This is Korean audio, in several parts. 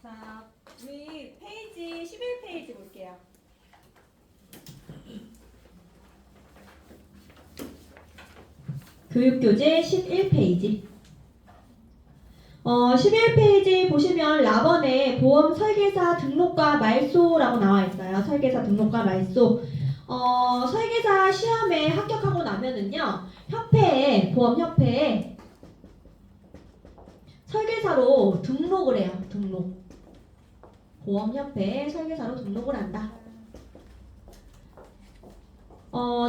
자, 우리 페이지 11페이지 볼게요. 교육교재 11페이지. 11페이지 보시면 라번에 보험 설계사 등록과 말소라고 나와 있어요. 설계사 등록과 말소. 설계사 시험에 합격하고 나면은요, 보험협회에 설계사로 등록을 해요. 보험협회에 설계사로 등록을 한다.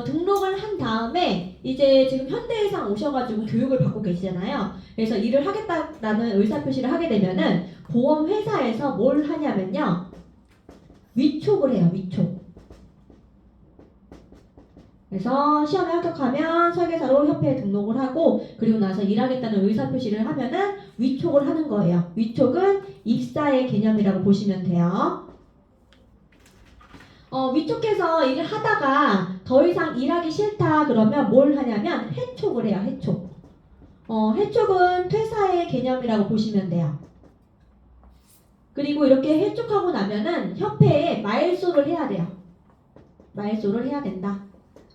등록을 한 다음에 이제 지금 현대해상 오셔가지고 교육을 받고 계시잖아요. 그래서 일을 하겠다라는 의사표시를 하게 되면은 보험회사에서 뭘 하냐면요, 위촉을 해요. 위촉. 그래서 시험에 합격하면 설계사로 협회에 등록을 하고, 그리고 나서 일하겠다는 의사표시를 하면은 위촉을 하는 거예요. 위촉은 입사의 개념이라고 보시면 돼요. 위촉해서 일을 하다가 더 이상 일하기 싫다 그러면 뭘 하냐면 해촉을 해요. 해촉. 해촉은 퇴사의 개념이라고 보시면 돼요. 그리고 이렇게 해촉하고 나면은 협회에 말소를 해야 돼요. 말소를 해야 된다.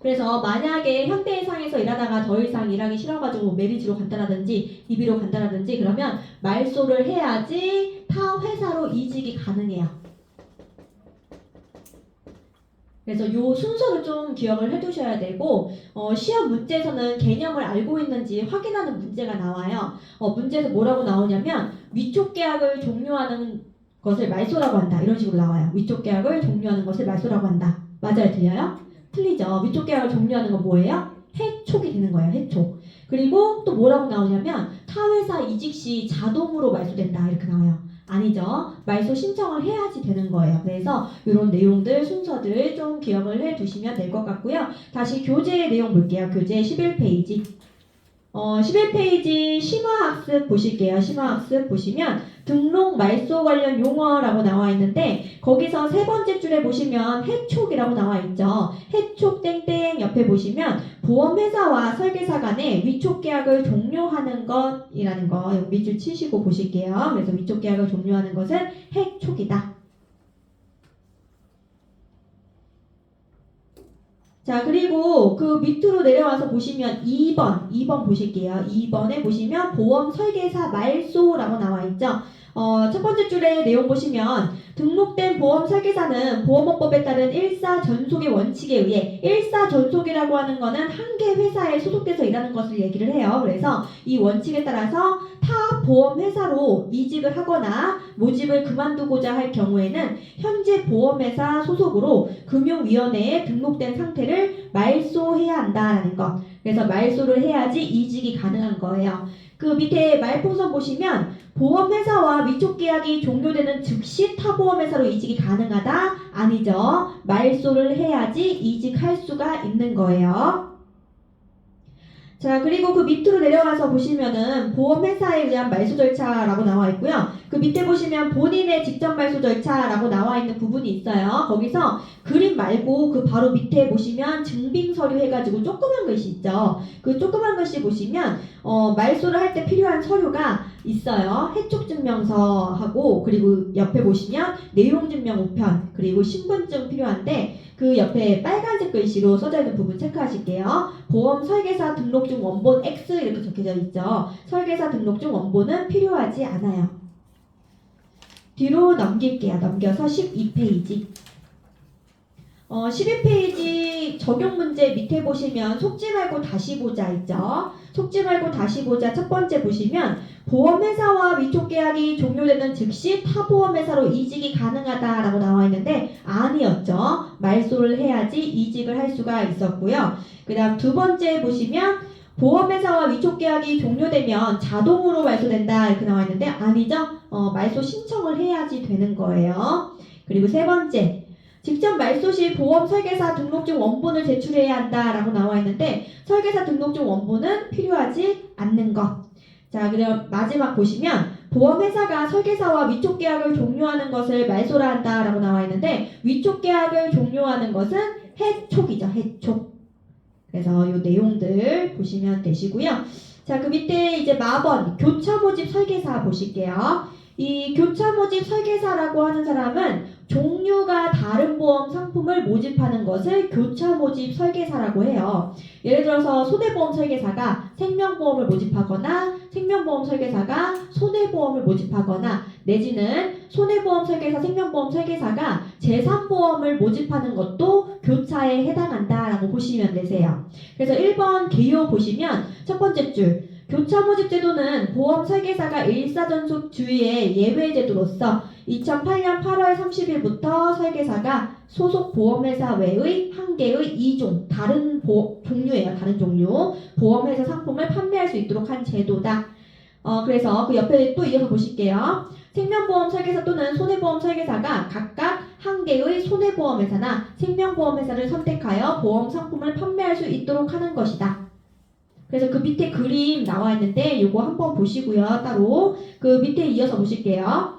그래서 만약에 현대해상에서 일하다가 더 이상 일하기 싫어가지고 메리츠로 간다라든지 이비로 간다라든지 그러면 말소를 해야지 타 회사로 이직이 가능해요. 그래서 요 순서를 좀 기억을 해두셔야 되고, 시험 문제에서는 개념을 알고 있는지 확인하는 문제가 나와요. 문제에서 뭐라고 나오냐면 위촉 계약을 종료하는 것을 말소라고 한다. 이런 식으로 나와요. 위촉 계약을 종료하는 것을 말소라고 한다. 맞아요? 틀려요? 틀리죠. 위촉 계약을 종료하는 건 뭐예요? 해촉이 되는 거예요. 해촉. 그리고 또 뭐라고 나오냐면 타 회사 이직 시 자동으로 말소된다. 이렇게 나와요. 아니죠. 말소 신청을 해야지 되는 거예요. 그래서 이런 내용들, 순서들 좀 기억을 해 두시면 될 것 같고요. 다시 교재 내용 볼게요. 교재 11페이지. 11페이지 심화학습 보실게요. 심화학습 보시면 등록 말소 관련 용어라고 나와 있는데, 거기서 세 번째 줄에 보시면 해촉이라고 나와 있죠. 해촉 땡땡 옆에 보시면 보험회사와 설계사 간에 위촉 계약을 종료하는 것이라는 거 밑줄 치시고 보실게요. 그래서 위촉 계약을 종료하는 것은 해촉이다. 자, 그리고 그 밑으로 내려와서 보시면 2번 보실게요. 2번에 보시면 보험 설계사 말소라고 나와 있죠. 첫 번째 줄에 내용 보시면 등록된 보험 설계사는 보험업법에 따른 일사전속의 원칙에 의해, 일사전속이라고 하는 거는 한 개 회사에 소속돼서 일하는 것을 얘기를 해요. 그래서 이 원칙에 따라서 타 보험회사로 이직을 하거나 모집을 그만두고자 할 경우에는 현재 보험회사 소속으로 금융위원회에 등록된 상태를 말소해야 한다는 것. 그래서 말소를 해야지 이직이 가능한 거예요. 그 밑에 말풍선 보시면 보험회사와 위촉계약이 종료되는 즉시 타보험회사로 이직이 가능하다? 아니죠. 말소를 해야지 이직할 수가 있는 거예요. 자, 그리고 그 밑으로 내려가서 보시면은 보험회사에 의한 말소 절차라고 나와 있고요. 그 밑에 보시면 본인의 직접 말소 절차라고 나와 있는 부분이 있어요. 거기서 그림 말고 그 바로 밑에 보시면 증빙 서류 해가지고 조그만 글씨 있죠. 그 조그만 글씨 보시면 말소를 할 때 필요한 서류가 있어요. 해촉증명서하고, 그리고 옆에 보시면 내용증명 우편, 그리고 신분증 필요한데, 그 옆에 빨간색 글씨로 써져 있는 부분 체크하실게요. 보험 설계사 등록증 원본 X 이렇게 적혀져 있죠. 설계사 등록증 원본은 필요하지 않아요. 뒤로 넘길게요. 넘겨서 12페이지. 12페이지 적용 문제 밑에 보시면 속지 말고 다시 보자 있죠. 속지 말고 다시 보자 첫 번째 보시면 보험회사와 위촉계약이 종료되는 즉시 타보험회사로 이직이 가능하다라고 나와 있는데 아니었죠. 말소를 해야지 이직을 할 수가 있었고요. 그 다음 두 번째 보시면 보험회사와 위촉계약이 종료되면 자동으로 말소된다 이렇게 나와 있는데 아니죠. 말소 신청을 해야지 되는 거예요. 그리고 세 번째 직접 말소 시 보험 설계사 등록증 원본을 제출해야 한다라고 나와 있는데 설계사 등록증 원본은 필요하지 않는 것. 자, 그럼 마지막 보시면 보험회사가 설계사와 위촉계약을 종료하는 것을 말소라 한다라고 나와 있는데 위촉계약을 종료하는 것은 해촉이죠. 해촉. 그래서 이 내용들 보시면 되시고요. 자, 그 밑에 이제 마번 교차 모집 설계사 보실게요. 이 교차 모집 설계사라고 하는 사람은 종류가 다른 보험 상품을 모집하는 것을 교차 모집 설계사라고 해요. 예를 들어서 손해보험 설계사가 생명보험을 모집하거나 생명보험 설계사가 손해보험을 모집하거나 내지는 손해보험 설계사, 생명보험 설계사가 재산보험을 모집하는 것도 교차에 해당한다라고 보시면 되세요. 그래서 1번 개요 보시면 첫 번째 줄 교차 모집 제도는 보험 설계사가 일사전속 주의의 예외 제도로서 2008년 8월 30일부터 설계사가 소속 보험회사 외의 한 개의 2종 다른 종류예요. 다른 종류 보험회사 상품을 판매할 수 있도록 한 제도다. 그래서 그 옆에 또 이어서 보실게요. 생명보험 설계사 또는 손해보험 설계사가 각각 한 개의 손해보험회사나 생명보험회사를 선택하여 보험 상품을 판매할 수 있도록 하는 것이다. 그래서 그 밑에 그림 나와 있는데 이거 한번 보시고요. 따로 그 밑에 이어서 보실게요.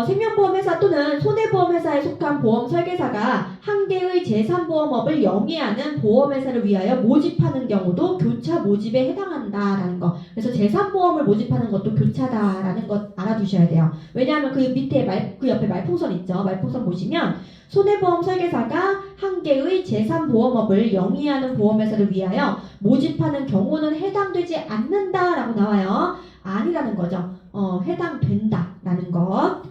생명보험회사 또는 손해보험회사에 속한 보험 설계사가 한 개의 재산보험업을 영위하는 보험회사를 위하여 모집하는 경우도 교차 모집에 해당한다라는 거. 그래서 재산보험을 모집하는 것도 교차다라는 것 알아두셔야 돼요. 왜냐하면 그 밑에 그 옆에 말풍선 있죠. 말풍선 보시면 손해보험 설계사가 한 개의 재산보험업을 영위하는 보험회사를 위하여 모집하는 경우는 해당되지 않는다라고 나와요. 아니라는 거죠. 해당된다라는 것.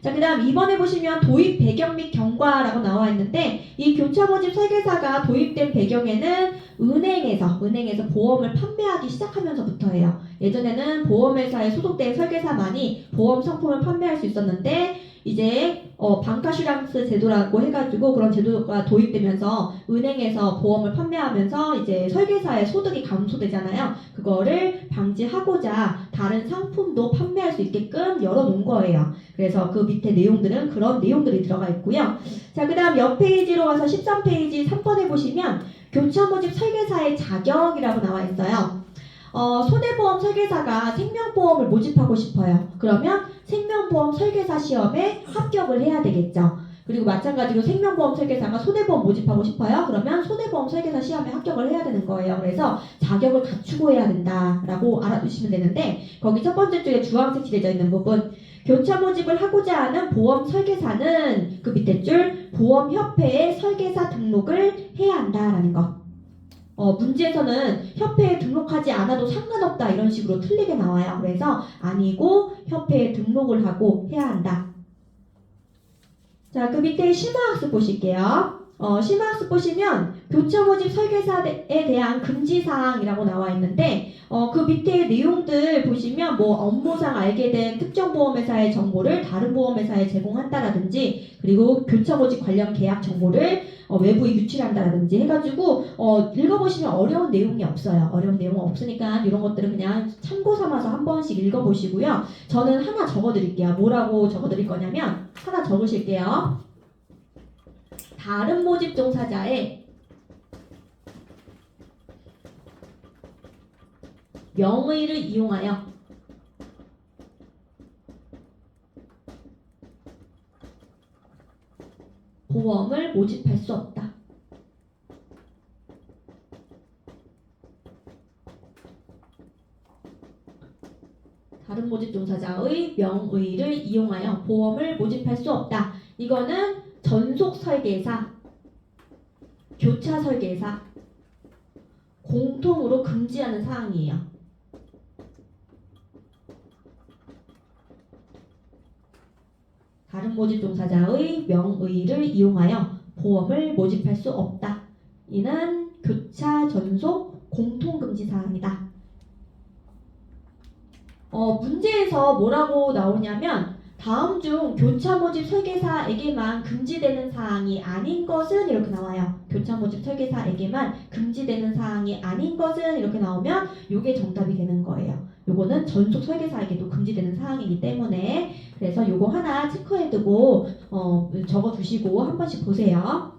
자, 그 다음 2번에 보시면 도입 배경 및 경과라고 나와 있는데 이 교차 모집 설계사가 도입된 배경에는 은행에서 보험을 판매하기 시작하면서부터예요. 예전에는 보험회사에 소속된 설계사만이 보험 상품을 판매할 수 있었는데 이제 방카슈랑스 제도라고 해가지고 그런 제도가 도입되면서 은행에서 보험을 판매하면서 이제 설계사의 소득이 감소되잖아요. 그거를 방지하고자 다른 상품도 판매할 수 있게끔 열어놓은 거예요. 그래서 그 밑에 내용들은 그런 내용들이 들어가 있고요. 자, 그 다음 옆 페이지로 가서 13페이지 3번에 보시면 교차 모집 설계사의 자격이라고 나와 있어요. 손해보험 설계사가 생명보험을 모집하고 싶어요. 그러면 생명보험 설계사 시험에 합격을 해야 되겠죠. 그리고 마찬가지로 생명보험 설계사가 손해보험 모집하고 싶어요. 그러면 손해보험 설계사 시험에 합격을 해야 되는 거예요. 그래서 자격을 갖추고 해야 된다라고 알아두시면 되는데 거기 첫 번째 줄에 주황색 칠해져 있는 부분 교차 모집을 하고자 하는 보험 설계사는 그 밑에 줄 보험협회에 설계사 등록을 해야 한다라는 거. 문제에서는 협회에 등록하지 않아도 상관없다 이런 식으로 틀리게 나와요. 그래서 아니고 협회에 등록을 하고 해야 한다. 자, 그 밑에 심화학습 보실게요. 심화학습 보시면 교차 모집 설계사에 대한 금지사항이라고 나와 있는데 그 밑에 내용들 보시면 뭐 업무상 알게 된 특정 보험회사의 정보를 다른 보험회사에 제공한다라든지 그리고 교차 모집 관련 계약 정보를 외부에 유출한다라든지 해가지고 읽어보시면 어려운 내용이 없어요. 어려운 내용은 없으니까 이런 것들은 그냥 참고 삼아서 한 번씩 읽어보시고요. 저는 하나 적어드릴게요. 뭐라고 적어드릴 거냐면 하나 적으실게요. 다른 모집 종사자의 명의를 이용하여 보험을 모집할 수 없다. 다른 모집 종사자의 명의를 이용하여 보험을 모집할 수 없다. 이거는 전속 설계사, 교차 설계사 공통으로 금지하는 사항이에요. 다른 모집 종사자의 명의를 이용하여 보험을 모집할 수 없다. 이는 교차 전속 공통 금지 사항이다. 문제에서 뭐라고 나오냐면 다음 중 교차 모집 설계사에게만 금지되는 사항이 아닌 것은 이렇게 나와요. 교차 모집 설계사에게만 금지되는 사항이 아닌 것은 이렇게 나오면 이게 정답이 되는 거예요. 요거는 전속 설계사에게도 금지되는 사항이기 때문에 그래서 요거 하나 체크해두고 적어두시고 한 번씩 보세요.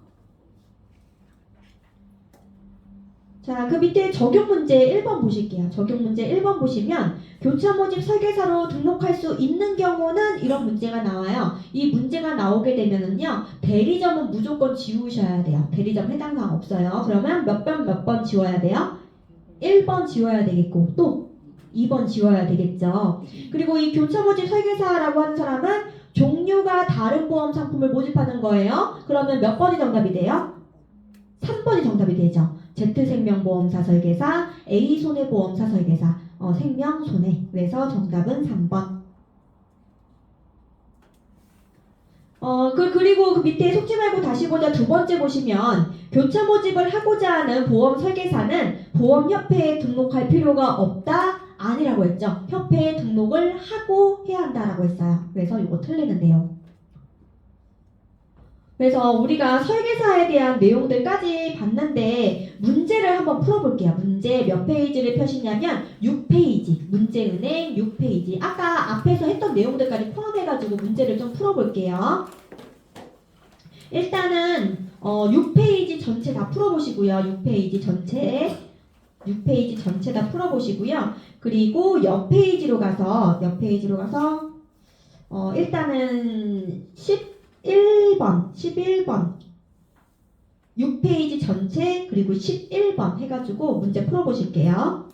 자, 그 밑에 적용 문제 1번 보실게요. 적용 문제 1번 보시면 교차 모집 설계사로 등록할 수 있는 경우는 이런 문제가 나와요. 이 문제가 나오게 되면은요, 대리점은 무조건 지우셔야 돼요. 대리점 해당 사항 없어요. 그러면 몇 번 지워야 돼요? 1번 지워야 되겠고, 또 2번 지워야 되겠죠. 그리고 이 교차 모집 설계사라고 하는 사람은 종류가 다른 보험 상품을 모집하는 거예요. 그러면 몇 번이 정답이 돼요? 3번이 정답이 되죠. Z생명보험사 설계사, A손해보험사 설계사, 생명손해. 그래서 정답은 3번. 그리고 그 밑에 속지 말고 다시 보자 두 번째 보시면 교차 모집을 하고자 하는 보험 설계사는 보험협회에 등록할 필요가 없다? 아니라고 했죠. 협회에 등록을 하고 해야 한다라고 했어요. 그래서 이거 틀리는데요. 그래서 우리가 설계사에 대한 내용들까지 봤는데 문제를 한번 풀어볼게요. 문제 몇 페이지를 펴시냐면 6페이지. 문제은행 6페이지. 아까 앞에서 했던 내용들까지 포함해가지고 문제를 좀 풀어볼게요. 일단은 6페이지 전체 다 풀어보시고요. 6페이지 전체 다 풀어보시고요. 그리고 옆 페이지로 가서 일단은 11번 6페이지 전체 그리고 11번 해가지고 문제 풀어보실게요.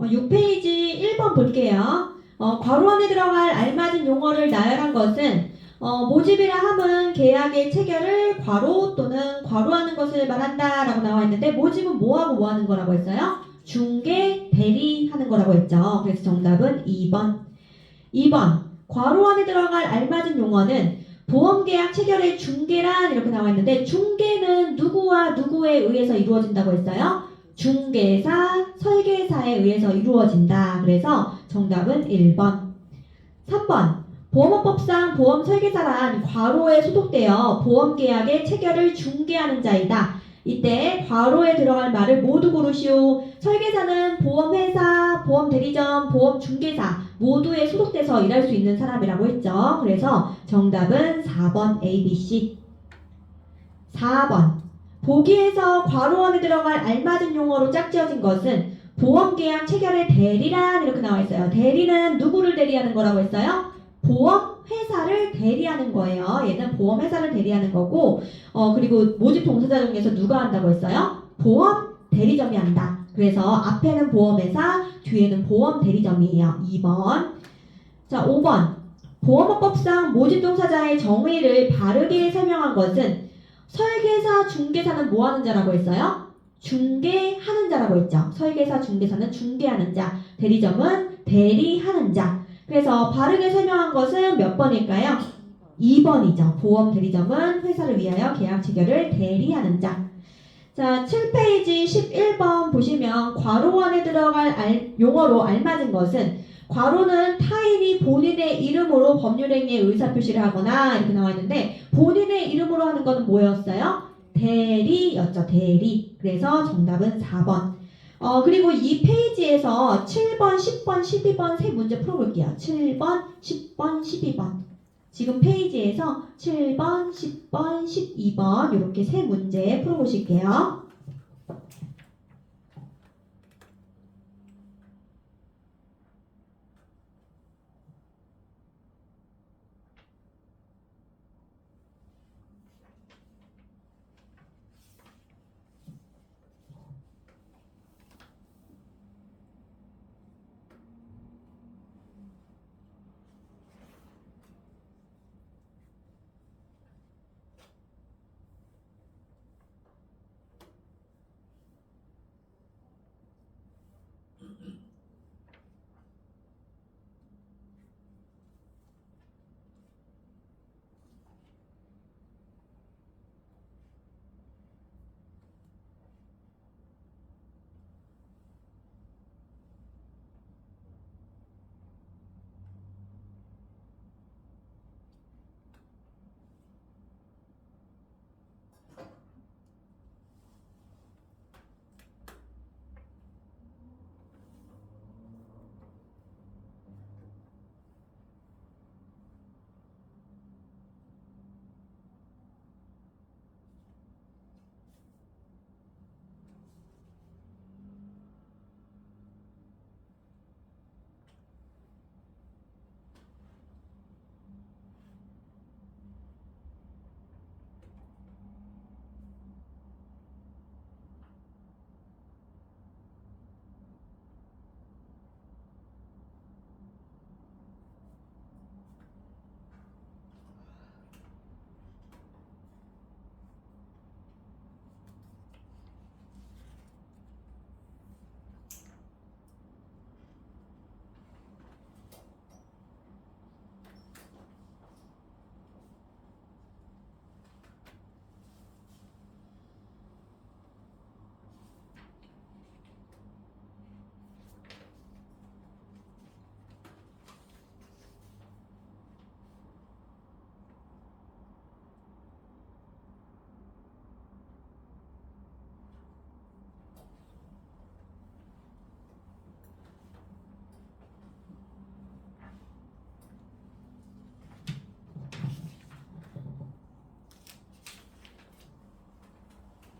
어, 6페이지 1번 볼게요. 괄호 안에 들어갈 알맞은 용어를 나열한 것은 모집이라 함은 계약의 체결을 괄호 또는 괄호하는 것을 말한다 라고 나와 있는데 모집은 뭐하고 뭐하는 거라고 했어요? 중개, 대리하는 거라고 했죠. 그래서 정답은 2번. 2번 괄호 안에 들어갈 알맞은 용어는 보험계약 체결의 중개란 이렇게 나와 있는데 중개는 누구와 누구에 의해서 이루어진다고 했어요? 중개사, 설계사에 의해서 이루어진다. 그래서 정답은 1번. 3번 보험업법상 보험설계사란 괄호에 소속되어 보험계약의 체결을 중개하는 자이다. 이때 괄호에 들어갈 말을 모두 고르시오. 설계사는 보험회사, 보험대리점, 보험중개사 모두에 소속돼서 일할 수 있는 사람이라고 했죠. 그래서 정답은 4번 A, B, C. 4번 보기에서 괄호 안에 들어갈 알맞은 용어로 짝지어진 것은 보험계약 체결의 대리란 이렇게 나와 있어요. 대리는 누구를 대리하는 거라고 했어요? 보험회사를 대리하는 거예요. 얘는 보험회사를 대리하는 거고 그리고 모집 동사자 중에서 누가 한다고 했어요? 보험 대리점이 한다. 그래서 앞에는 보험회사, 뒤에는 보험 대리점이에요. 2번. 자, 5번. 보험업법상 모집 동사자의 정의를 바르게 설명한 것은 설계사, 중개사는 뭐 하는 자라고 했어요? 중개하는 자라고 했죠. 설계사, 중개사는 중개하는 자, 대리점은 대리하는 자. 그래서 바르게 설명한 것은 몇 번일까요? 2번이죠. 보험 대리점은 회사를 위하여 계약 체결을 대리하는 자. 자, 7페이지 11번 보시면 괄호 안에 들어갈 용어로 알맞은 것은 괄호는 타인이 본인의 이름으로 법률행위에 의사표시를 하거나 이렇게 나와 있는데 본인의 이름으로 하는 것은 뭐였어요? 대리였죠. 대리. 그래서 정답은 4번. 그리고 이 페이지에서 7번, 10번, 12번 세 문제 풀어볼게요. 7번, 10번, 12번. 지금 페이지에서 7번, 10번, 12번 이렇게 세 문제 풀어보실게요.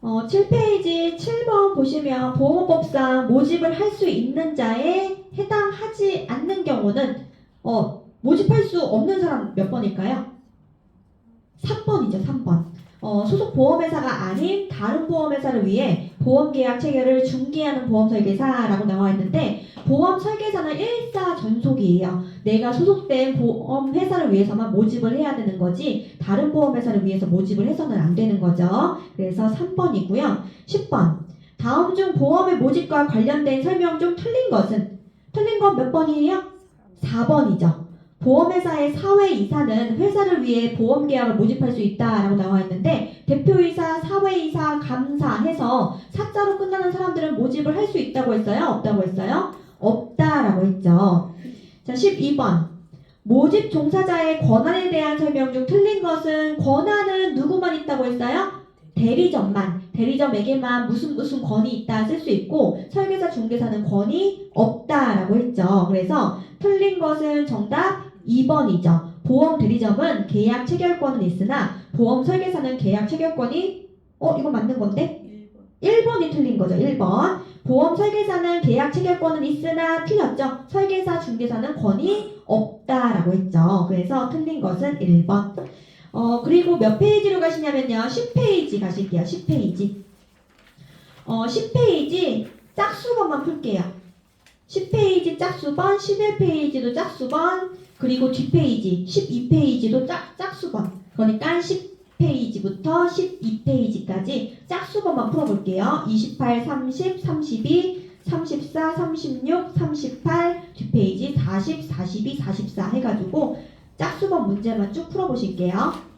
어, 7페이지 7번 보시면 보험업법상 모집을 할 수 있는 자에 해당하지 않는 경우는 모집할 수 없는 사람 몇 번일까요? 3번이죠. 3번. 소속 보험회사가 아닌 다른 보험회사를 위해 보험계약 체결을 중개하는 보험설계사라고 나와 있는데 보험설계사는 일사전속이에요. 내가 소속된 보험회사를 위해서만 모집을 해야 되는 거지 다른 보험회사를 위해서 모집을 해서는 안 되는 거죠. 그래서 3번이고요. 10번. 다음 중 보험의 모집과 관련된 설명 중 틀린 것은? 틀린 건 몇 번이에요? 4번이죠. 보험회사의 사회 이사는 회사를 위해 보험 계약을 모집할 수 있다라고 나와 있는데 대표이사, 사회이사, 감사 해서 사자로 끝나는 사람들은 모집을 할 수 있다고 했어요? 없다고 했어요? 없다라고 했죠. 자, 12번. 모집 종사자의 권한에 대한 설명 중 틀린 것은 권한은 누구만 있다고 했어요? 대리점만, 대리점에게만 무슨 권이 있다 쓸 수 있고 설계사, 중개사는 권이 없다라고 했죠. 그래서 틀린 것은 정답 2번이죠. 보험 대리점은 계약 체결권은 있으나 보험 설계사는 계약 체결권이 이거 맞는 건데? 1번이 틀린 거죠. 1번. 보험 설계사는 계약 체결권은 있으나 틀렸죠. 설계사, 중개사는 권이 없다라고 했죠. 그래서 틀린 것은 1번. 그리고 몇 페이지로 가시냐면요. 10페이지 가실게요. 10페이지. 10페이지 짝수번만 풀게요. 10페이지 짝수번, 11페이지도 짝수번, 그리고 뒷페이지 12페이지도 짝수번. 그러니까 10페이지부터 12페이지까지 짝수번만 풀어볼게요. 28, 30, 32, 34, 36, 38, 뒷페이지 40, 42, 44 해가지고 짝수번 문제만 쭉 풀어보실게요.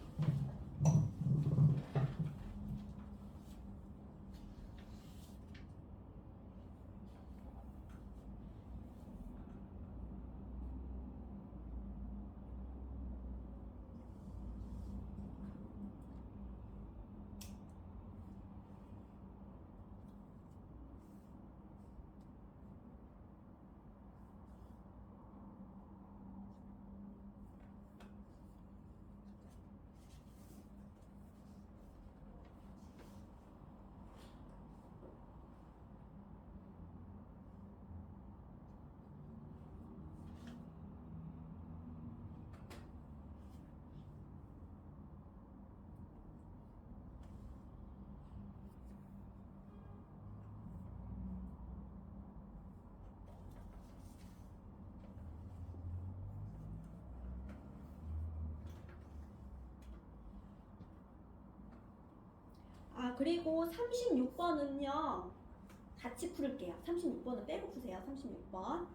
그리고 36번은요. 같이 풀을게요. 36번은 빼고 푸세요. 36번.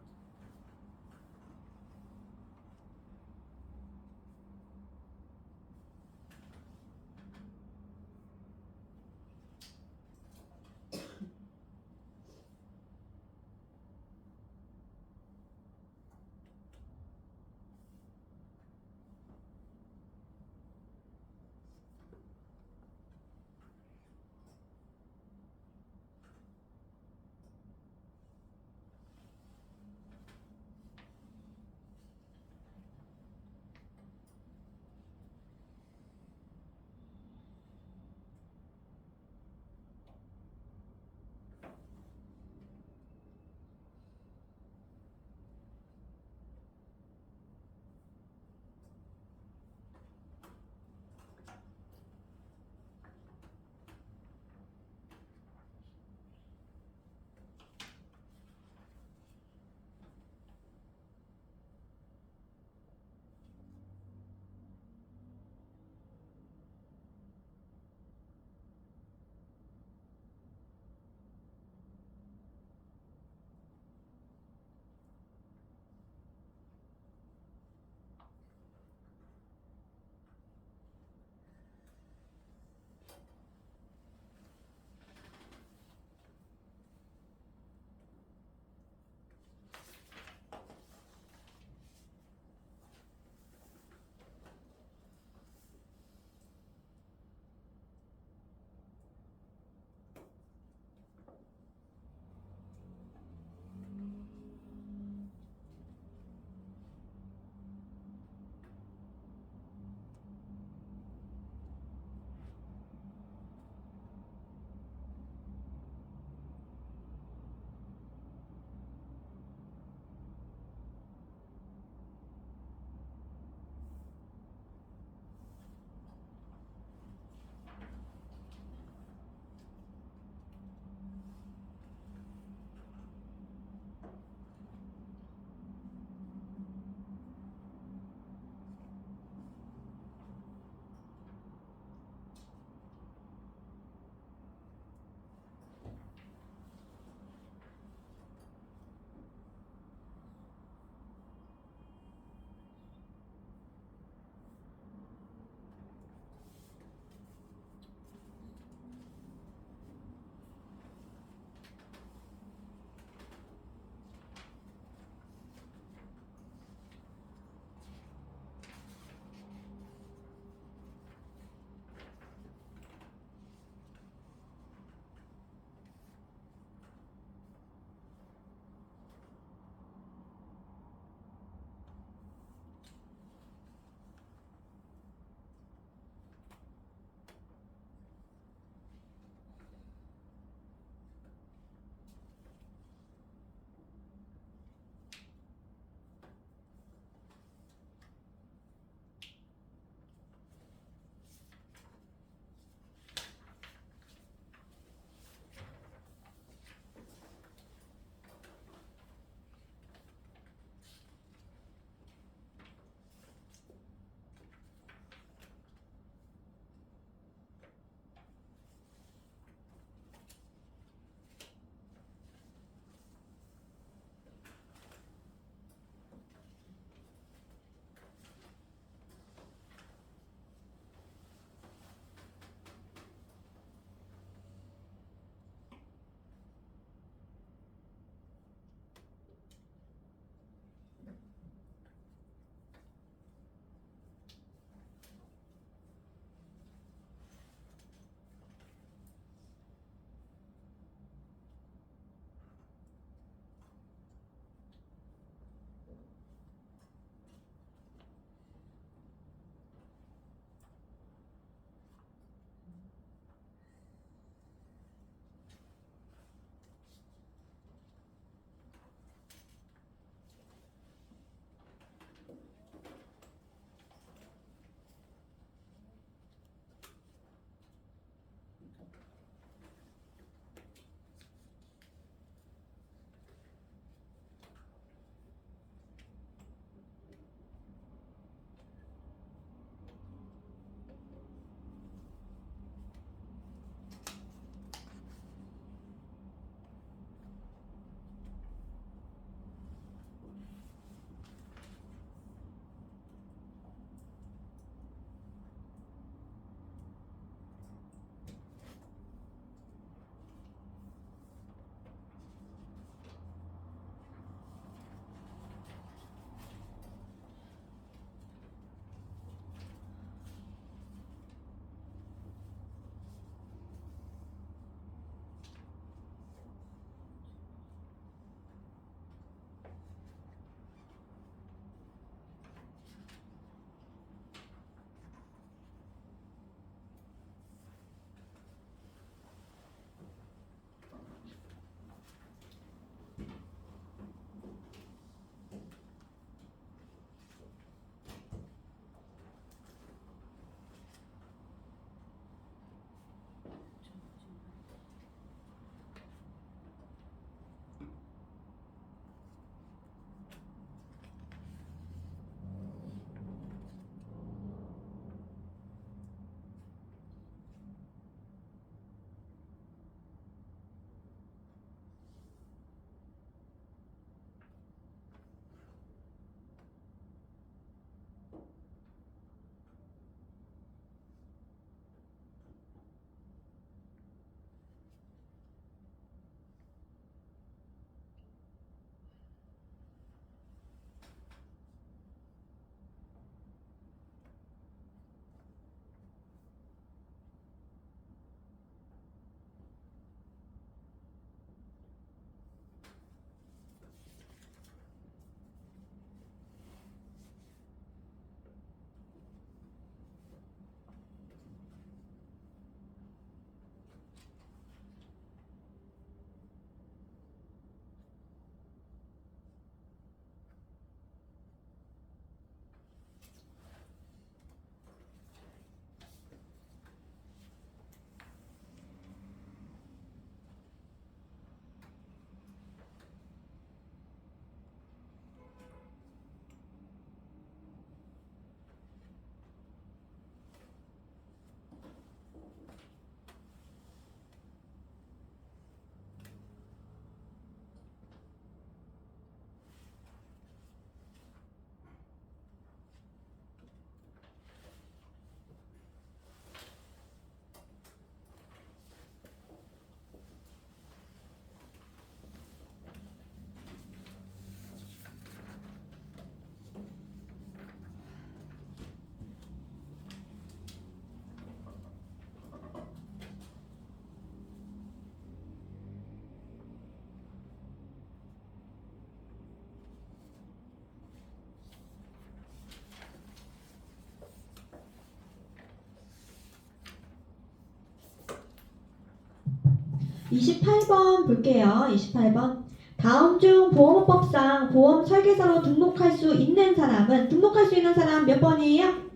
28번 볼게요. 28번. 다음 중 보험업법상 보험 설계사로 등록할 수 있는 사람은 등록할 수 있는 사람 몇 번이에요?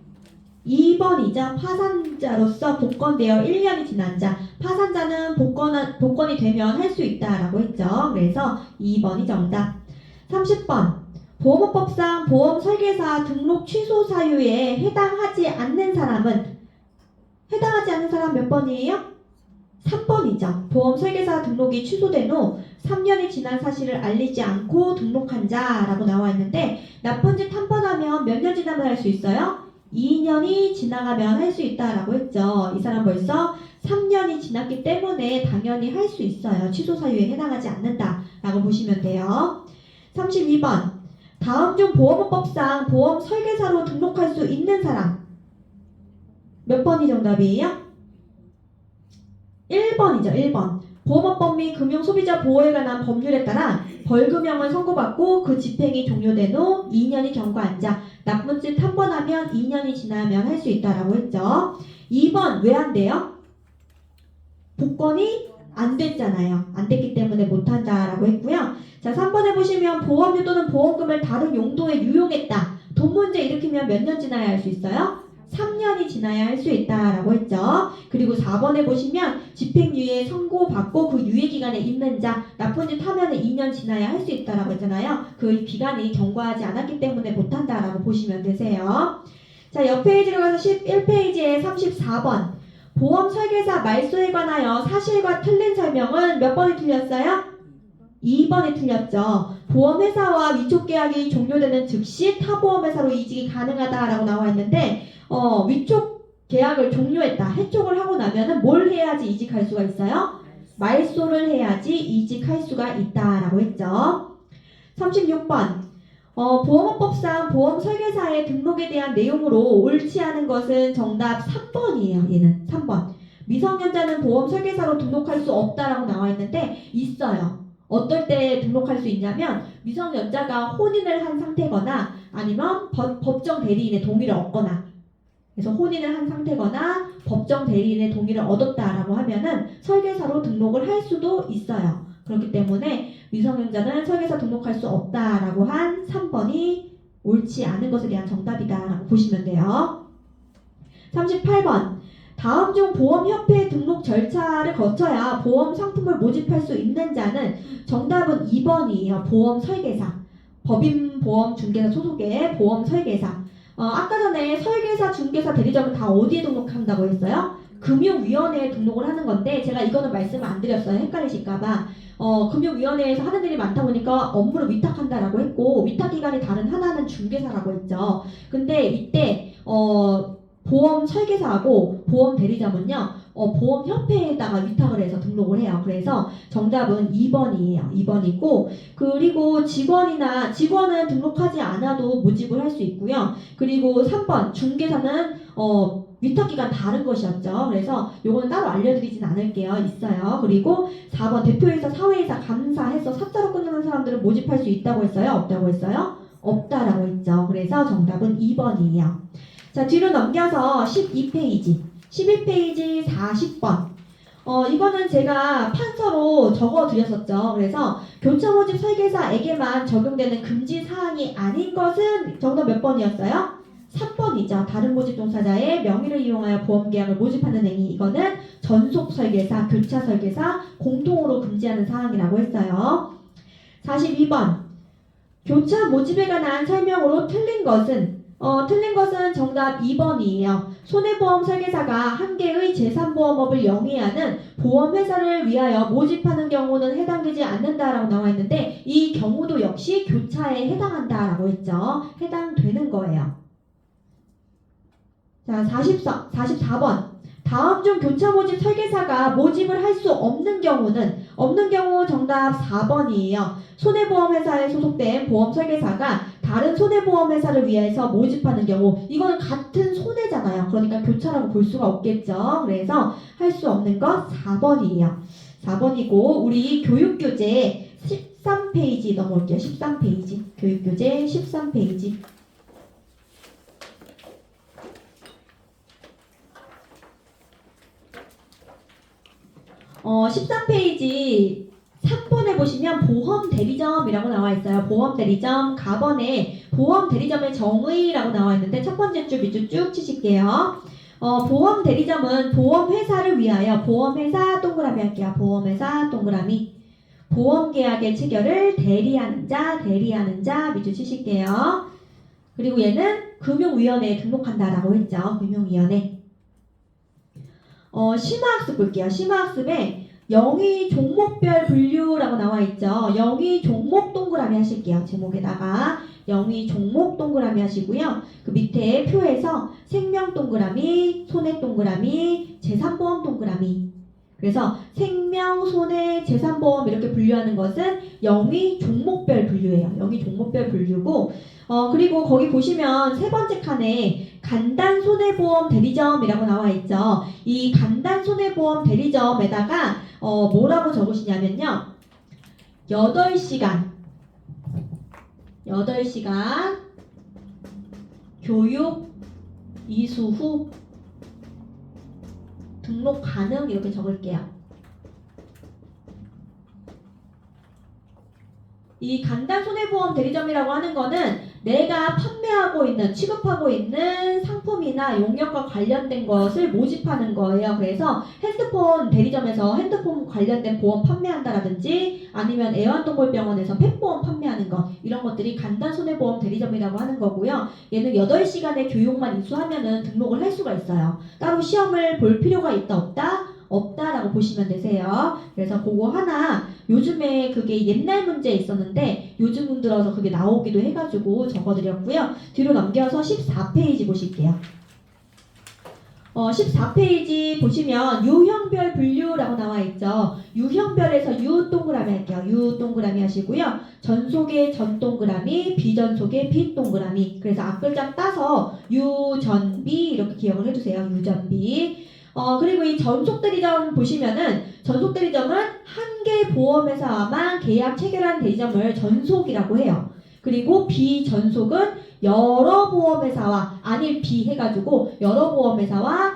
2번이죠. 파산자로서 복권되어 1년이 지난 자. 파산자는 복권이 되면 할 수 있다라고 했죠. 그래서 2번이 정답. 30번. 보험업법상 보험 설계사 등록 취소 사유에 해당하지 않는 사람은 해당하지 않는 사람 몇 번이에요? 3번이죠. 보험 설계사 등록이 취소된 후 3년이 지난 사실을 알리지 않고 등록한 자라고 나와 있는데 나쁜 짓 한 번 하면 몇 년 지나면 할 수 있어요? 2년이 지나가면 할 수 있다라고 했죠. 이 사람 벌써 3년이 지났기 때문에 당연히 할 수 있어요. 취소 사유에 해당하지 않는다라고 보시면 돼요. 32번. 다음 중 보험업법상 보험 설계사로 등록할 수 있는 사람 몇 번이 정답이에요? 1번이죠. 1번. 보험업법 및 금융소비자 보호에 관한 법률에 따라 벌금형을 선고받고 그 집행이 종료된 후 2년이 경과한 자. 나쁜 짓 한 번 하면 2년이 지나면 할 수 있다라고 했죠. 2번 왜 안 돼요? 복권이 안 됐잖아요. 안 됐기 때문에 못한다라고 했고요. 자, 3번에 보시면 보험료 또는 보험금을 다른 용도에 유용했다. 돈 문제 일으키면 몇 년 지나야 할 수 있어요? 3년이 지나야 할 수 있다라고 했죠. 그리고 4번에 보시면 집행유예 선고받고 그 유예기간에 있는 자 나쁜 짓 하면 2년 지나야 할 수 있다라고 했잖아요. 그 기간이 경과하지 않았기 때문에 못한다라고 보시면 되세요. 자, 옆 페이지로 가서 11페이지에 34번 보험 설계사 말소에 관하여 사실과 틀린 설명은 몇 번이 틀렸어요? 2번이 틀렸죠. 보험회사와 위촉계약이 종료되는 즉시 타보험회사로 이직이 가능하다라고 나와 있는데 위촉 계약을 종료했다. 해촉을 하고 나면은 뭘 해야지 이직할 수가 있어요? 말소를 해야지 이직할 수가 있다라고 했죠. 36번. 보험업법상 보험 설계사의 등록에 대한 내용으로 옳지 않은 것은 정답 3번이에요. 얘는 3번. 미성년자는 보험 설계사로 등록할 수 없다라고 나와 있는데 있어요. 어떨 때 등록할 수 있냐면 미성년자가 혼인을 한 상태거나 아니면 법정 대리인의 동의를 얻거나 그래서 혼인을 한 상태거나 법정 대리인의 동의를 얻었다라고 하면은 설계사로 등록을 할 수도 있어요. 그렇기 때문에 미성년자는 설계사 등록할 수 없다라고 한 3번이 옳지 않은 것에 대한 정답이다라고 보시면 돼요. 38번. 다음 중 보험협회 등록 절차를 거쳐야 보험 상품을 모집할 수 있는 자는 정답은 2번이에요. 보험 설계사. 법인보험중개사 소속의 보험 설계사. 아까 전에 설계사, 중개사, 대리점은 다 어디에 등록한다고 했어요? 금융위원회에 등록을 하는 건데 제가 이거는 말씀을 안 드렸어요. 헷갈리실까봐. 금융위원회에서 하는 일이 많다 보니까 업무를 위탁한다라고 했고 위탁기관이 다른 하나는 중개사라고 했죠. 근데 이때 보험 설계사하고 보험 대리점은요. 보험협회에다가 위탁을 해서 등록을 해요. 그래서 정답은 2번이에요. 2번이고 그리고 직원은 등록하지 않아도 모집을 할 수 있고요. 그리고 3번 중개사는 위탁기관 다른 것이었죠. 그래서 요거는 따로 알려드리진 않을게요. 있어요. 그리고 4번 대표이사, 사회이사, 감사해서 사자로 끝나는 사람들은 모집할 수 있다고 했어요? 없다고 했어요? 없다라고 했죠. 그래서 정답은 2번이에요. 자, 뒤로 넘겨서 12페이지. 12페이지 40번. 이거는 제가 판서로 적어드렸었죠. 그래서 교차 모집 설계사에게만 적용되는 금지 사항이 아닌 것은 정답 몇 번이었어요? 3번이죠. 다른 모집 종사자의 명의를 이용하여 보험계약을 모집하는 행위. 이거는 전속 설계사, 교차 설계사 공통으로 금지하는 사항이라고 했어요. 42번. 교차 모집에 관한 설명으로 틀린 것은 정답 2번이에요. 손해보험 설계사가 한 개의 재산보험업을 영위하는 보험회사를 위하여 모집하는 경우는 해당되지 않는다라고 나와 있는데 이 경우도 역시 교차에 해당한다라고 했죠. 해당되는 거예요. 자, 44번. 다음 중 교차 모집 설계사가 모집을 할 수 없는 경우 정답 4번이에요. 손해보험회사에 소속된 보험 설계사가 다른 손해보험회사를 위해서 모집하는 경우 이거는 같은 손해잖아요. 그러니까 교차라고 볼 수가 없겠죠. 그래서 할 수 없는 것 4번이에요. 4번이고 우리 교육교재 13페이지 넘어올게요. 13페이지. 교육교재 13페이지. 13페이지 3번에 보시면 보험 대리점이라고 나와 있어요. 보험 대리점 가번에 보험 대리점의 정의라고 나와 있는데 첫 번째 줄 밑줄 쭉 치실게요. 보험 대리점은 보험회사를 위하여 보험회사 동그라미 할게요. 보험회사 동그라미 보험계약의 체결을 대리하는 자 밑줄 치실게요. 그리고 얘는 금융위원회에 등록한다라고 했죠. 금융위원회. 심화학습 볼게요. 심화학습에 영위 종목별 분류라고 나와 있죠. 영위 종목 동그라미 하실게요. 제목에다가 영위 종목 동그라미 하시고요. 그 밑에 표에서 생명 동그라미, 손해 동그라미, 재산보험 동그라미. 그래서 생명, 손해, 재산보험 이렇게 분류하는 것은 영위 종목별 분류예요. 영위 종목별 분류고 그리고 거기 보시면 세 번째 칸에 간단 손해보험 대리점이라고 나와 있죠. 이 간단 손해보험 대리점에다가 뭐라고 적으시냐면요. 8시간 교육 이수 후 등록 가능 이렇게 적을게요. 이 간단 손해보험 대리점이라고 하는 거는 내가 판매하고 있는, 취급하고 있는 상품이나 용역과 관련된 것을 모집하는 거예요. 그래서 핸드폰 대리점에서 핸드폰 관련된 보험 판매한다라든지 아니면 애완동물병원에서 펫보험 판매하는 것 이런 것들이 간단 손해보험 대리점이라고 하는 거고요. 얘는 8시간의 교육만 이수하면은 등록을 할 수가 있어요. 따로 시험을 볼 필요가 있다 없다? 없다라고 보시면 되세요. 그래서 그거 하나 요즘에 그게 옛날 문제 있었는데 요즘 들어서 그게 나오기도 해가지고 적어드렸고요. 뒤로 넘겨서 14페이지 보실게요. 14페이지 보시면 유형별 분류라고 나와 있죠. 유형별에서 유 동그라미 할게요. 유 동그라미 하시고요. 전속의 전 동그라미, 비전속의 비 동그라미. 그래서 앞글자 따서 유전비 이렇게 기억을 해주세요. 유전비. 그리고 이 전속 대리점 보시면은 전속 대리점은 한 개 보험회사와만 계약 체결한 대리점을 전속이라고 해요. 그리고 비전속은 여러 보험회사와 아닐 비 해가지고 여러 보험회사와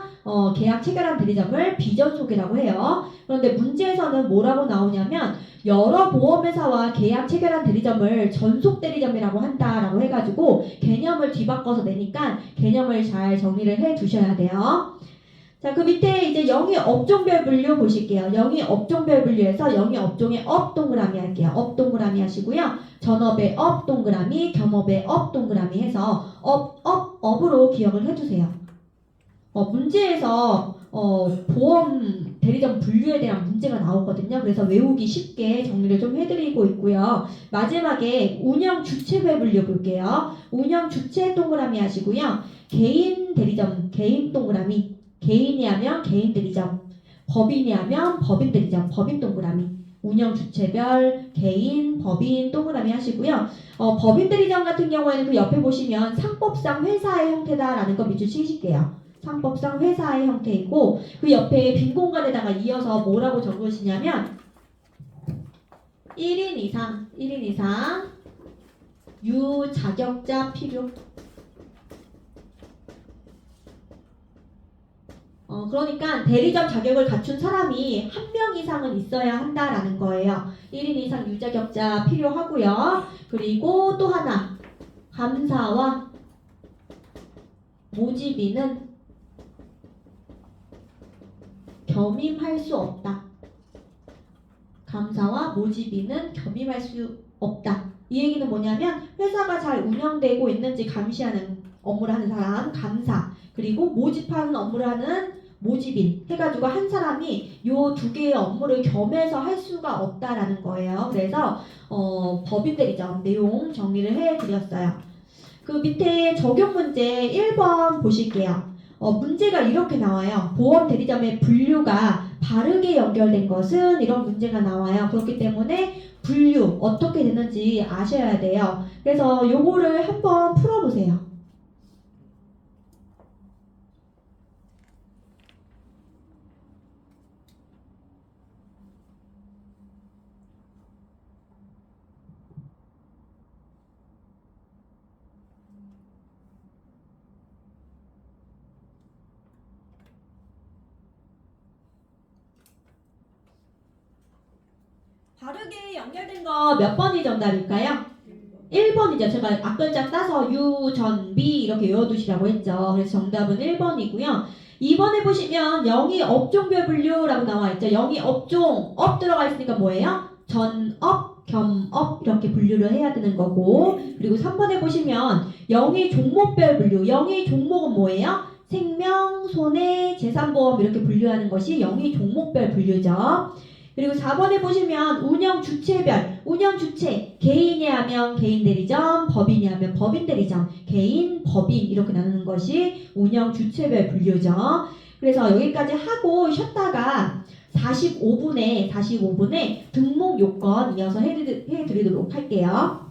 계약 체결한 대리점을 비전속이라고 해요. 그런데 문제에서는 뭐라고 나오냐면 여러 보험회사와 계약 체결한 대리점을 전속 대리점이라고 한다라고 해가지고 개념을 뒤바꿔서 내니까 개념을 잘 정리를 해 두셔야 돼요. 자, 그 밑에 이제 영위 업종별 분류 보실게요. 영위 업종별 분류에서 영위 업종의 업 동그라미 할게요. 업 동그라미 하시고요. 전업의 업 동그라미, 겸업의 업 동그라미 해서 업으로 기억을 해주세요. 문제에서 보험 대리점 분류에 대한 문제가 나오거든요. 그래서 외우기 쉽게 정리를 좀 해드리고 있고요. 마지막에 운영 주체별 분류 볼게요. 운영 주체 동그라미 하시고요. 개인 대리점, 개인 동그라미. 개인이 하면 개인 대리점, 법인이 하면 법인 대리점, 법인 동그라미. 운영 주체별, 개인, 법인 동그라미 하시고요. 법인 대리점 같은 경우에는 그 옆에 보시면 상법상 회사의 형태다라는 거 밑줄 치실게요. 상법상 회사의 형태이고 그 옆에 빈 공간에다가 이어서 뭐라고 적으시냐면 1인 이상 유자격자 필요. 그러니까 대리점 자격을 갖춘 사람이 한 명 이상은 있어야 한다라는 거예요. 1인 이상 유자격자 필요하고요. 그리고 또 하나 감사와 모집인은 겸임할 수 없다. 감사와 모집인은 겸임할 수 없다. 이 얘기는 뭐냐면 회사가 잘 운영되고 있는지 감시하는 업무를 하는 사람 감사, 그리고 모집하는 업무를 하는 모집인 해가지고 한 사람이 요 두 개의 업무를 겸해서 할 수가 없다라는 거예요. 그래서 법인 대리점 내용 정리를 해드렸어요. 그 밑에 적용 문제 1번 보실게요. 문제가 이렇게 나와요. 보험 대리점의 분류가 바르게 연결된 것은 이런 문제가 나와요. 그렇기 때문에 분류 어떻게 되는지 아셔야 돼요. 그래서 요거를 한번 풀어보세요. 바르게 연결된 거 몇 번이 정답일까요? 1번이죠. 제가 앞글자 따서 유, 전, 비 이렇게 외워두시라고 했죠. 그래서 정답은 1번이고요. 2번에 보시면 영이 업종별 분류라고 나와 있죠. 영이 업종, 업 들어가 있으니까 뭐예요? 전업, 겸업 이렇게 분류를 해야 되는 거고, 그리고 3번에 보시면 영이 종목별 분류. 영이 종목은 뭐예요? 생명, 손해, 재산보험 이렇게 분류하는 것이 영이 종목별 분류죠. 그리고 4번에 보시면 운영 주체별, 운영 주체, 개인이 하면 개인 대리점, 법인이 하면 법인 대리점, 개인, 법인 이렇게 나누는 것이 운영 주체별 분류죠. 그래서 여기까지 하고 쉬었다가 45분에 등록 요건 이어서 해드리도록 할게요.